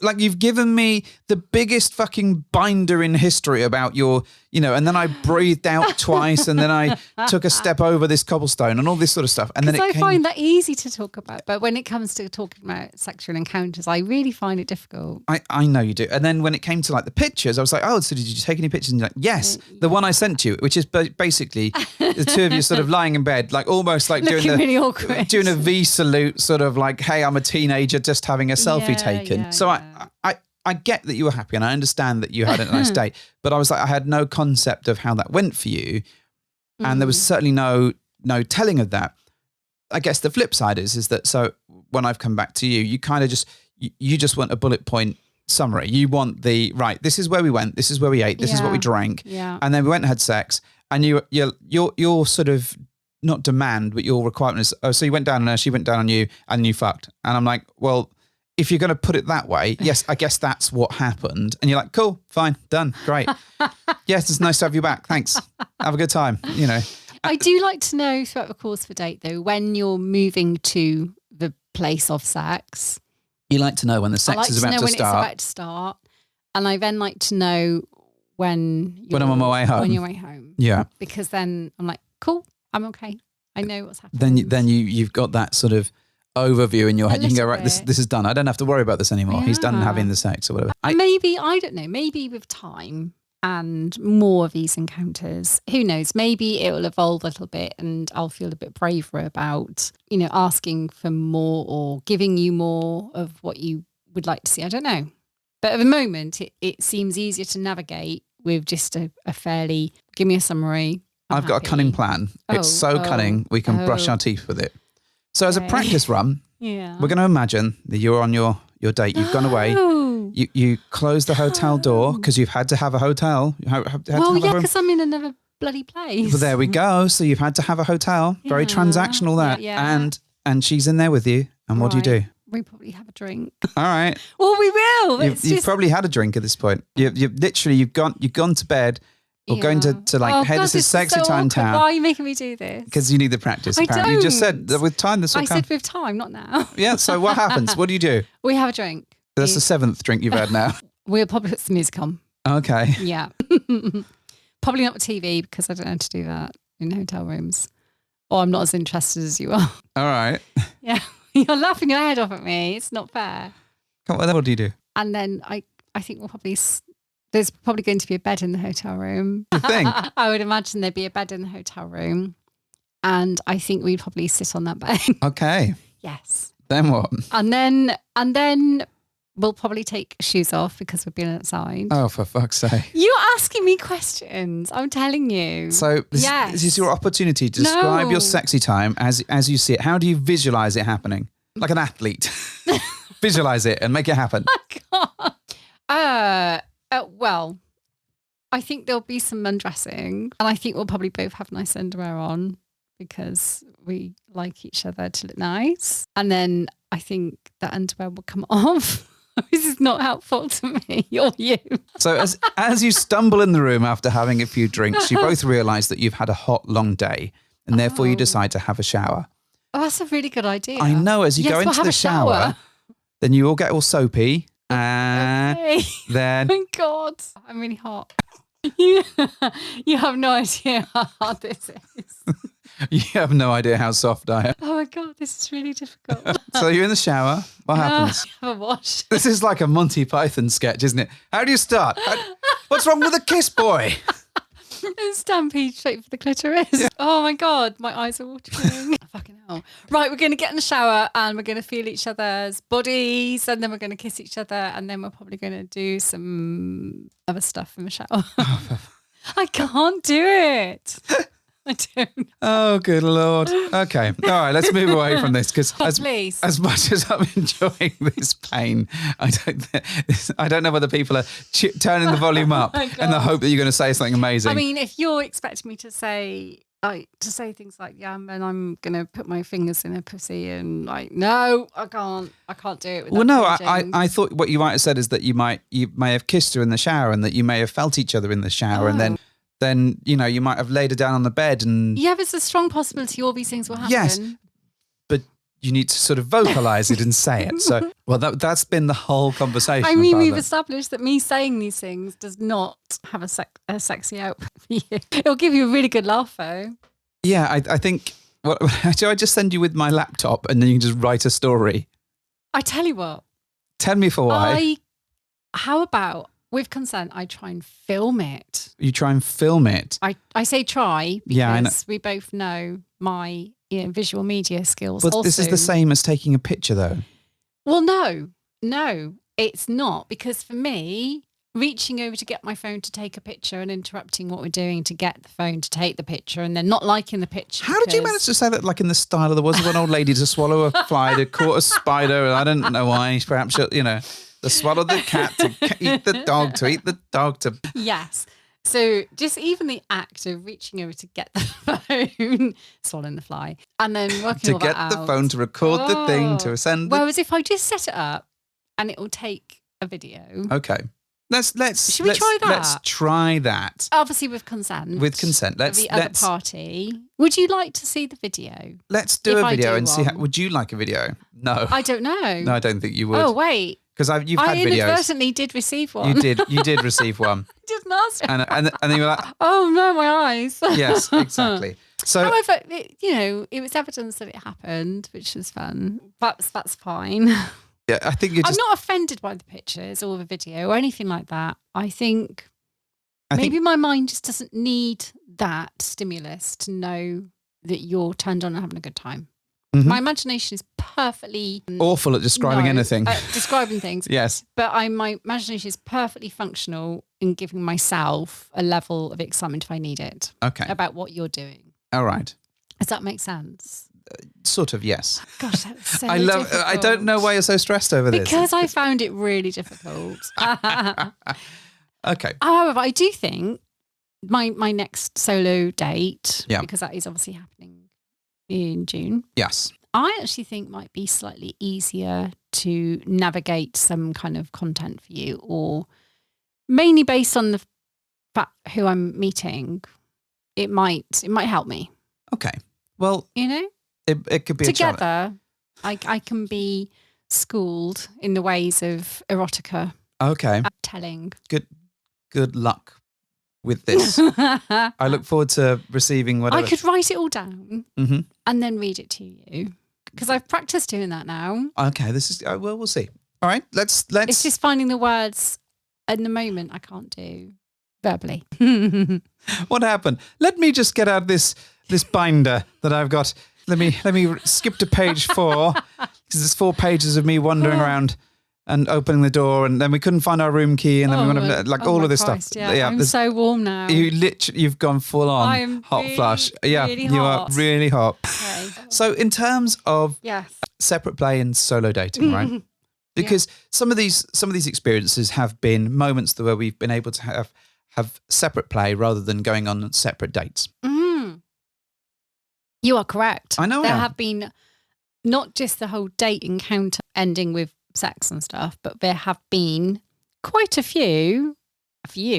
like you've given me the biggest fucking binder in history about your, and then I breathed out twice and then I took a step over this cobblestone and all this sort of stuff. And then I find that easy to talk about. But when it comes to talking about sexual encounters, I really find it difficult. I know you do. And then when it came to like the pictures, I was like, oh, so did you take any pictures? And you're like, yes, the one I sent you, which is basically the two of you sort of lying in bed, like almost like really awkward. Doing a V salute, sort of like, hey, I'm a teenager just having a selfie taken. I get that you were happy and I understand that you had a nice date, but I was like, I had no concept of how that went for you. And there was certainly no telling of that. I guess the flip side is that, so when I've come back to you, you kind of you just want a bullet point summary. You want right, this is where we went, this is where we ate, this is what we drank. Yeah. And then we went and had sex, and your sort of, not demand, but your requirement is, oh, so you went down on her, she went down on you, and you fucked. And I'm like, well, if you're going to put it that way, yes, I guess that's what happened. And you're like, cool, fine, done, great. Yes, it's nice to have you back. Thanks. Have a good time, I do like to know throughout the course of a date, though, when you're moving to the place of sex. You like to know when the sex is about to start. When it's about to start. And I then like to know when I'm on my way home. When you're way home. Yeah. Because then I'm like, cool, I'm okay. I know what's happening. Then you've got that sort of overview in your head. You can go, right, this is done. I don't have to worry about this anymore. Yeah. He's done having the sex or whatever. Maybe, I don't know, maybe with time and more of these encounters, who knows, maybe it will evolve a little bit and I'll feel a bit braver about, asking for more or giving you more of what you would like to see. I don't know. But at the moment, it seems easier to navigate with just a fairly, give me a summary. I've got a cunning plan. It's so cunning, we can brush our teeth with it. So as a practice run, we're going to imagine that you're on your date. You've gone away. You close the hotel door because you've had to have a hotel. Because I'm in another bloody place. Well, there we go. So you've had to have a hotel. Very transactional, that. Yeah. And she's in there with you. And what do you do? We probably have a drink. All right. Well, we will. You've probably had a drink at this point. You've gone to bed. Or going to hey, this is sexy time town. Why are you making me do this? Because you need the practice, apparently. You just said that with time this will come. I said with time, not now. Yeah, so what happens? What do you do? We have a drink. That's the 7th drink you've had now. We'll probably put some music on. Okay. Yeah. Probably not TV because I don't know how to do that in hotel rooms. Or I'm not as interested as you are. All right. Yeah. You're laughing your head off at me. It's not fair. Come on, then what do you do? And then I think we'll probably... There's probably going to be a bed in the hotel room. You think? I would imagine there'd be a bed in the hotel room. And I think we'd probably sit on that bed. Okay. Yes. Then what? And then we'll probably take shoes off because we've been outside. Oh, for fuck's sake. You're asking me questions. I'm telling you. So this is your opportunity to describe your sexy time as you see it. How do you visualize it happening? Like an athlete. Visualize it and make it happen. Well, I think there'll be some undressing, and I think we'll probably both have nice underwear on because we like each other to look nice. And then I think the underwear will come off. This is not helpful to me or you. So as you stumble in the room after having a few drinks, you both realise that you've had a hot, long day, and therefore you decide to have a shower. Oh, that's a really good idea. I know. As you go into have the a shower, then you all get all soapy, and okay. then Oh my God, I'm really hot. You have no idea how hard this is. you have no idea how soft I am. Oh my God, this is really difficult. So you're in the shower. What happens? Have a wash. This is like a Monty Python sketch, isn't it? How do you start? What's wrong with a kiss boy? Stampede straight for the clitoris. Yeah. Oh my God, my eyes are watering. Fucking hell. Right, we're going to get in the shower and we're going to feel each other's bodies, and then we're going to kiss each other, and then we're probably going to do some other stuff in the shower. I can't do it. I don't. Oh, good Lord. Okay. All right, let's move away from this, because as much as I'm enjoying this pain, I don't know whether people are turning the volume up in the hope that you're going to say something amazing. I mean, if you're expecting me to say things like, yeah, and I'm going to put my fingers in a pussy, and like, no, I can't do it. Well, no, I thought what you might have said is that you may have kissed her in the shower, and that you may have felt each other in the shower, and then you know, you might have laid her down on the bed and... Yeah, there's a strong possibility all these things will happen. Yes, but you need to sort of vocalise it and say it. So, well, that's been the whole conversation. I mean, we've established that me saying these things does not have a sexy output for you. It'll give you a really good laugh, though. Yeah, I think... do I just send you with my laptop and then you can just write a story? I tell you what. Tell me for why. How about... With consent, I try and film it. You try and film it? I say try because we both know my visual media skills. But this is the same as taking a picture, though. Well, no, it's not. Because for me, reaching over to get my phone to take a picture and interrupting what we're doing to get the phone to take the picture and then not liking the picture. How did you manage to say that, like in the style of there was one old lady to swallow a fly, to caught a spider, and I don't know why, perhaps, you know... To swallow the cat, to eat the dog, to eat the dog, to... Yes. So just even the act of reaching over to get the phone, swallowing the fly, and then working all that out. To get the phone, to record the thing, to send... Whereas if I just set it up and it will take a video... Okay. Should we try that? Let's try that. Obviously with consent. With consent. The other party. Would you like to see the video? Let's do a video and see how... Would you like a video? No. I don't know. No, I don't think you would. Oh, wait. Because you've had videos. I inadvertently did receive one. You did receive one. I didn't ask. And then you were like, oh no, my eyes. Yes, exactly. So, however, it was evidence that it happened, which was fun. That's fine. Yeah, I think I'm not offended by the pictures or the video or anything like that. I think maybe my mind just doesn't need that stimulus to know that you're turned on and having a good time. Mm-hmm. My imagination is perfectly... awful at describing anything. Describing things. Yes. But my imagination is perfectly functional in giving myself a level of excitement if I need it. Okay. About what you're doing. All right. Does that make sense? Sort of, yes. Gosh, that's so difficult. I don't know why you're so stressed over this. Because I found it really difficult. Okay. However, I do think my next solo date, because that is obviously happening in June. Yes. I actually think might be slightly easier to navigate some kind of content for you, or mainly based on the fact who I'm meeting. It might help me. Okay. Well, it could be together. I can be schooled in the ways of erotica. Okay. Telling. Good luck with this. I look forward to receiving whatever. I could write it all down and then read it to you, because I've practiced doing that now. Okay, this is well, we'll see. All right, let's. It's just finding the words in the moment I can't do verbally. What happened? Let me just get out this binder that I've got. Let me skip to page 4, because there's 4 pages of me wandering around and opening the door, and then we couldn't find our room key, and then we went up, all of this stuff. Yeah, I'm so warm now. You've gone full on hot flush. Yeah, really you hot. are really hot. Okay. So in terms of separate play and solo dating, right? Because some of these experiences have been moments where we've been able to have separate play rather than going on separate dates. You are correct. I know there have been not just the whole date encounter ending with sex and stuff, but there have been quite a few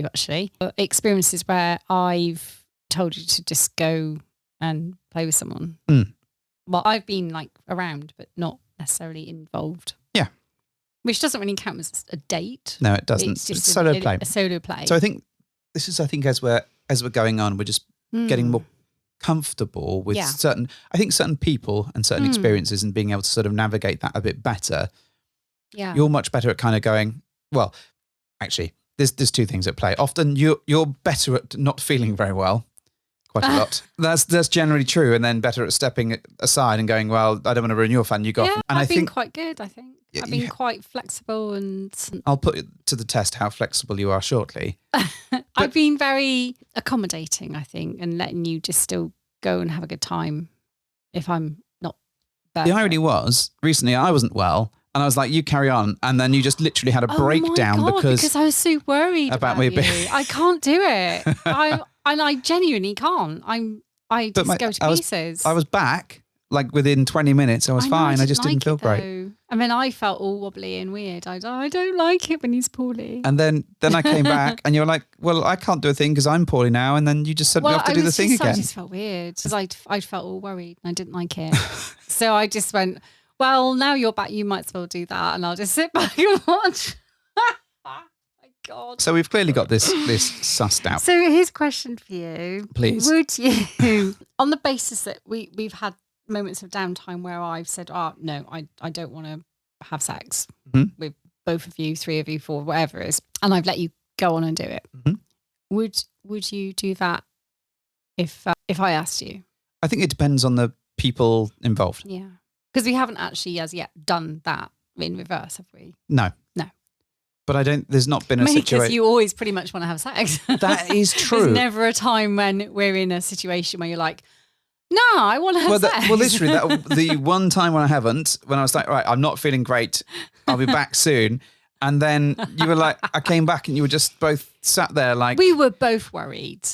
actually, experiences where I've told you to just go and play with someone. Well, I've been like around, but not necessarily involved. Yeah. Which doesn't really count as a date. No, it doesn't. It's just solo play. A solo play. So I think this is, as we're going on, we're just getting more comfortable with certain people and certain experiences and being able to sort of navigate that a bit better. Yeah. You're much better at kind of going, well, actually, there's two things at play. Often you're better at not feeling very well. Quite a lot. That's generally true, and then better at stepping aside and going, well, I don't want to ruin your fun. You got. Yeah, and I've been quite good. I think I've been quite flexible, and I'll put it to the test how flexible you are shortly. I've been very accommodating, I think, and letting you just still go and have a good time if I'm not there. The irony was recently I wasn't well. And I was like, you carry on. And then you just literally had a breakdown my God, because I was so worried about me. I can't do it. I genuinely can't. I just go to pieces. I was back like within 20 minutes. I was fine. I just didn't feel great. And then I felt all wobbly and weird. I don't like it when he's poorly. And then I came back and you were like, well, I can't do a thing because I'm poorly now. And then you just sent me off to do the thing again. I just felt weird because I felt all worried and I didn't like it. So I just went, well, now you're back, you might as well do that, and I'll just sit back and watch. My God. So we've clearly got this sussed out. So here's a question for you. Please. Would you, on the basis that we've had moments of downtime where I've said, oh, no, I don't want to have sex with both of you, three of you, four, whatever it is, and I've let you go on and do it. Would you do that if I asked you? I think it depends on the people involved. Yeah. Because we haven't actually as yet done that in reverse, have we? No. But there's not been a situation. Because you always pretty much want to have sex. That is true. There's never a time when we're in a situation where you're like, no, I want to have sex. Well, literally, the one time when I haven't, when I was like, right, I'm not feeling great. I'll be back soon. And then you were like, I came back and you were just both sat there like. We were both worried.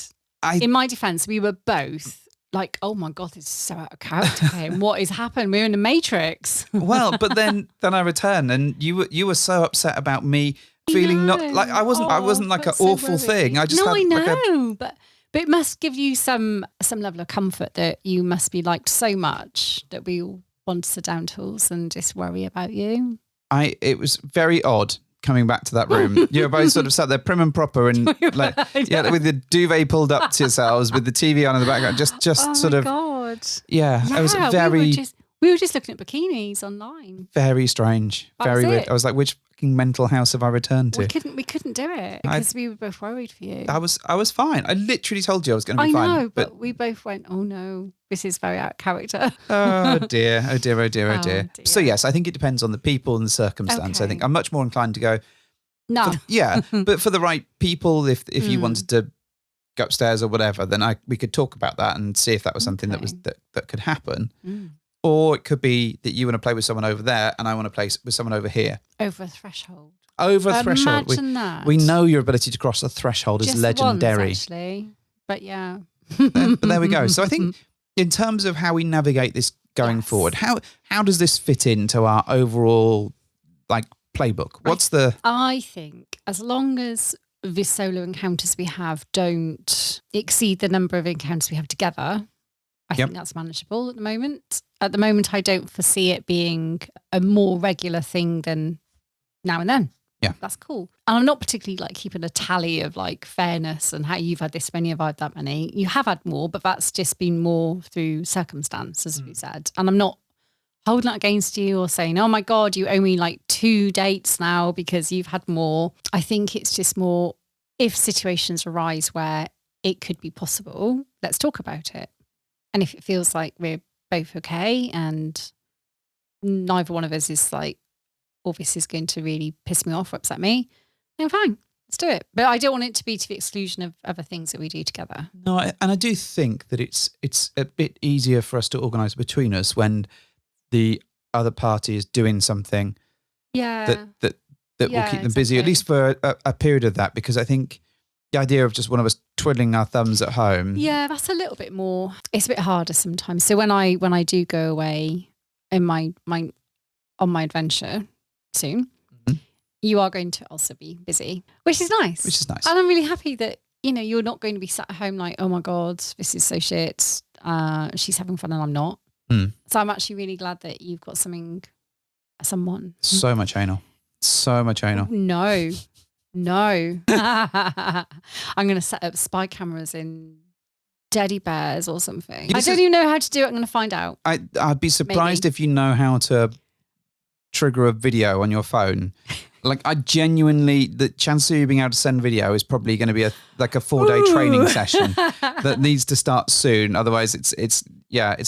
In my defense, we were both like, oh my God, this is so out of character here. What has happened? We're in the Matrix. Well, but then I returned and you were so upset about me feeling not like I wasn't like an awful thing. I just I know, but it must give you some level of comfort that you must be liked so much that we all want to sit down tools and just worry about you. It was very odd coming back to that room. You were both sort of sat there prim and proper and like with the duvet pulled up to yourselves with the TV on in the background, just sort of. God. Yeah, it was very. We were just looking at bikinis online. Very strange, very weird. I was like, which fucking mental house have I returned to? We couldn't do it because we were both worried for you. I was fine. I literally told you I was going to be fine. I know, but we both went, oh no, this is very out of character. Oh dear. So yes, I think it depends on the people and the circumstance. Okay. I think I'm much more inclined to go. No. But for the right people, if you wanted to go upstairs or whatever, then we could talk about that and see if that was something that could happen. Or it could be that you want to play with someone over there and I want to play with someone over here. Over a threshold. Imagine that. We know your ability to cross a threshold is legendary. Once, actually. But yeah. But there we go. So I think in terms of how we navigate this going forward, how does this fit into our overall like playbook? I think as long as the solo encounters we have don't exceed the number of encounters we have together, I think that's manageable at the moment. At the moment, I don't foresee it being a more regular thing than now and then. Yeah. That's cool. And I'm not particularly like keeping a tally of like fairness and how you've had this many, I've had that many. You have had more, but that's just been more through circumstance, as we said. And I'm not holding that against you or saying, oh my God, you owe me like 2 dates now because you've had more. I think it's just more if situations arise where it could be possible, let's talk about it. And if it feels like we're both okay and neither one of us is like, oh, this is going to really piss me off or upset me, then fine, let's do it. But I don't want it to be to the exclusion of other things that we do together. No, and I do think that it's a bit easier for us to organise between us when the other party is doing something that will keep them busy, at least for a period of that, because I think the idea of just one of us twiddling our thumbs at home. Yeah, that's a little bit more, it's a bit harder sometimes. So when I do go away in my on my adventure soon, you are going to also be busy, which is nice. And I'm really happy that, you're not going to be sat at home like, oh my God, this is so shit. She's having fun and I'm not. So I'm actually really glad that you've got someone. So much anal. No. I'm going to set up spy cameras in teddy bears or something. I don't even know how to do it. I'm going to find out. I'd be surprised if you know how to trigger a video on your phone. Like, I genuinely, the chance of you being able to send video is probably going to be a 4-day training session that needs to start soon. Otherwise, it's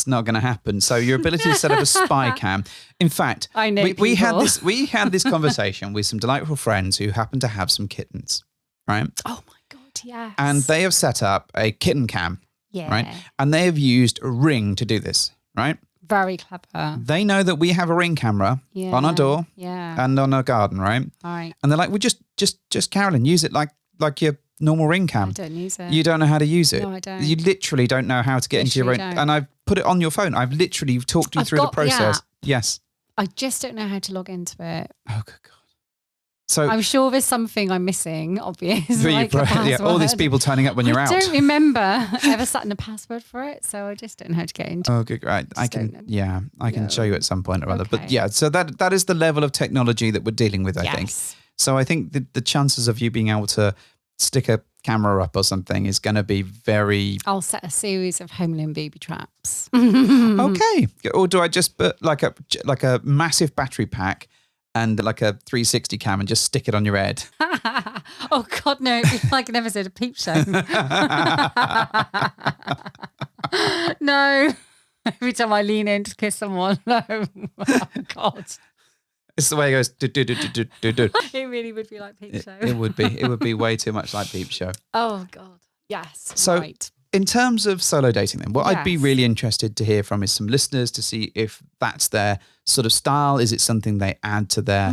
not going to happen. So your ability to set up a spy cam. In fact, we had this conversation with some delightful friends who happen to have some kittens, right? Oh my God, yes. And they have set up a kitten cam, right? And they have used a Ring to do this, right? Very clever. They know that we have a Ring camera on our door and on our garden, right? Right. And they're like, well, just Carolyn, use it like your normal Ring cam. I don't use it. You don't know how to use it. No, I don't. You literally don't know how to get into your own. And I've put it on your phone. I've literally talked you through the process. Yes. I just don't know how to log into it. Oh, good God. So I'm sure there's something I'm missing, obviously. All these people turning up when you're out. I don't remember ever setting a password for it, so I just don't know how to get into it. Oh, good. Right. I can show you at some point or other. But yeah, so that is the level of technology that we're dealing with, I think. So I think the chances of you being able to stick a camera up or something is going to be very... I'll set a series of Homeland booby traps. Okay. Or do I just put like a massive battery pack and like a 360 cam and just stick it on your head? Oh God, no! It'd be like an episode of Peep Show. No. Every time I lean in to kiss someone, no. Oh God. It's the way it goes. Do. It really would be like Peep Show. It would be. It would be way too much like Peep Show. Oh God. Yes. So, right. In terms of solo dating, then, what I'd be really interested to hear from is some listeners to see if that's their sort of style. Is it something they add to their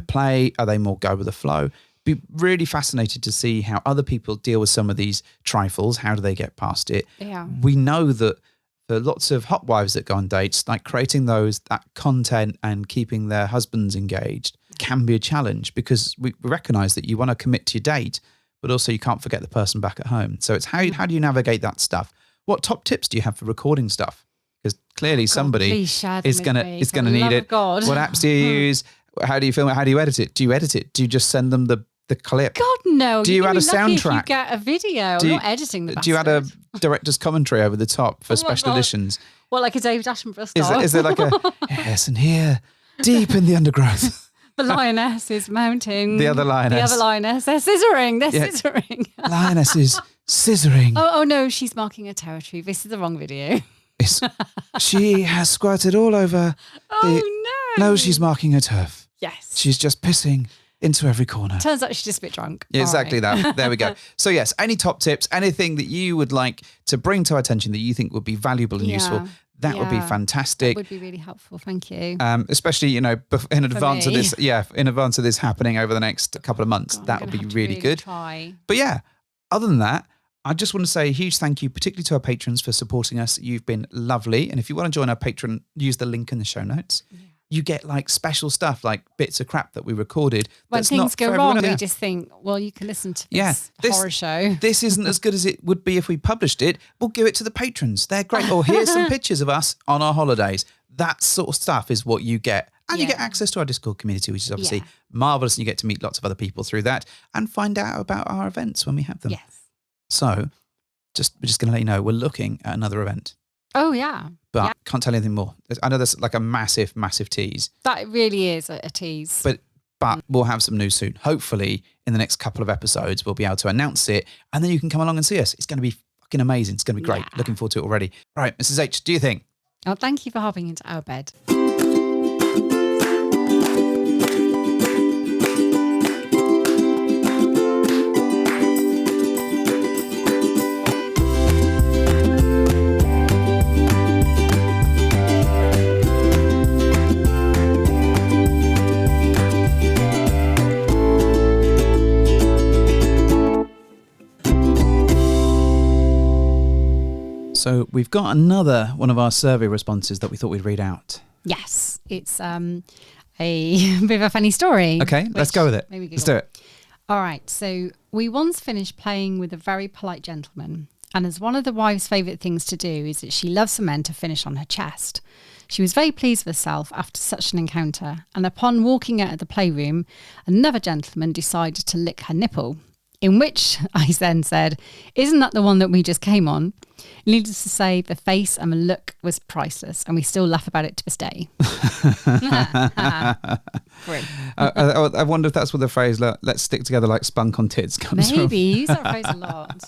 play? Are they more go with the flow? Be really fascinated to see how other people deal with some of these trifles. How do they get past it? Yeah. We know that for lots of hot wives that go on dates, like creating that content and keeping their husbands engaged can be a challenge, because we recognise that you want to commit to your date, but also you can't forget the person back at home. So it's how do you navigate that stuff? What top tips do you have for recording stuff? Because clearly somebody is gonna need it. God. What apps do you use? How do you film it? How do you edit it? Do you edit it? Do you just send them the clip? God, no. Do you add a soundtrack? If you get a video. I'm not editing the bastard. Do you add a director's commentary over the top for special editions? Well, like a David Attenborough style. Is there like a yes, and here, deep in the undergrowth, the lioness is mounting. The other lioness. They're scissoring. Scissoring. Lioness is scissoring. Oh no, she's marking her territory. This is the wrong video. She has squirted all over. No, she's marking her turf. Yes. She's just pissing into every corner. Turns out she's just a bit drunk. Yeah, exactly that. There we go. So yes, any top tips, anything that you would like to bring to our attention that you think would be valuable and useful, that would be fantastic. That would be really helpful. Thank you. Especially, in advance of this, in advance of this happening over the next couple of months, that would be really good. Try. But yeah, other than that, I just want to say a huge thank you, particularly to our patrons for supporting us. You've been lovely. And if you want to join our Patreon, use the link in the show notes. Yeah. You get like special stuff, like bits of crap that we recorded. When things go wrong, we just think, well, you can listen to this horror show. This isn't as good as it would be if we published it. We'll give it to the patrons. They're great. Or here's some pictures of us on our holidays. That sort of stuff is what you get. And you get access to our Discord community, which is obviously marvellous. And you get to meet lots of other people through that and find out about our events when we have them. Yes. So we're just going to let you know, we're looking at another event. Oh, yeah. But can't tell you anything more. I know there's like a massive, massive tease. That really is a tease. But we'll have some news soon. Hopefully, in the next couple of episodes, we'll be able to announce it. And then you can come along and see us. It's going to be fucking amazing. It's going to be great. Yeah. Looking forward to it already. Right, Mrs. H, do you think? Oh, thank you for hopping into our bed. So we've got another one of our survey responses that we thought we'd read out. Yes, it's a bit of a funny story. Okay, let's go with it. Let's do it. All right, so we once finished playing with a very polite gentleman, and as one of the wife's favourite things to do is that she loves for men to finish on her chest. She was very pleased with herself after such an encounter, and upon walking out of the playroom, another gentleman decided to lick her nipple, in which I then said, "Isn't that the one that we just came on?" Needless to say, the face and the look was priceless, and we still laugh about it to this day. I wonder if that's where the phrase "let's stick together like spunk on tits" comes from. Maybe, you use that phrase a lot.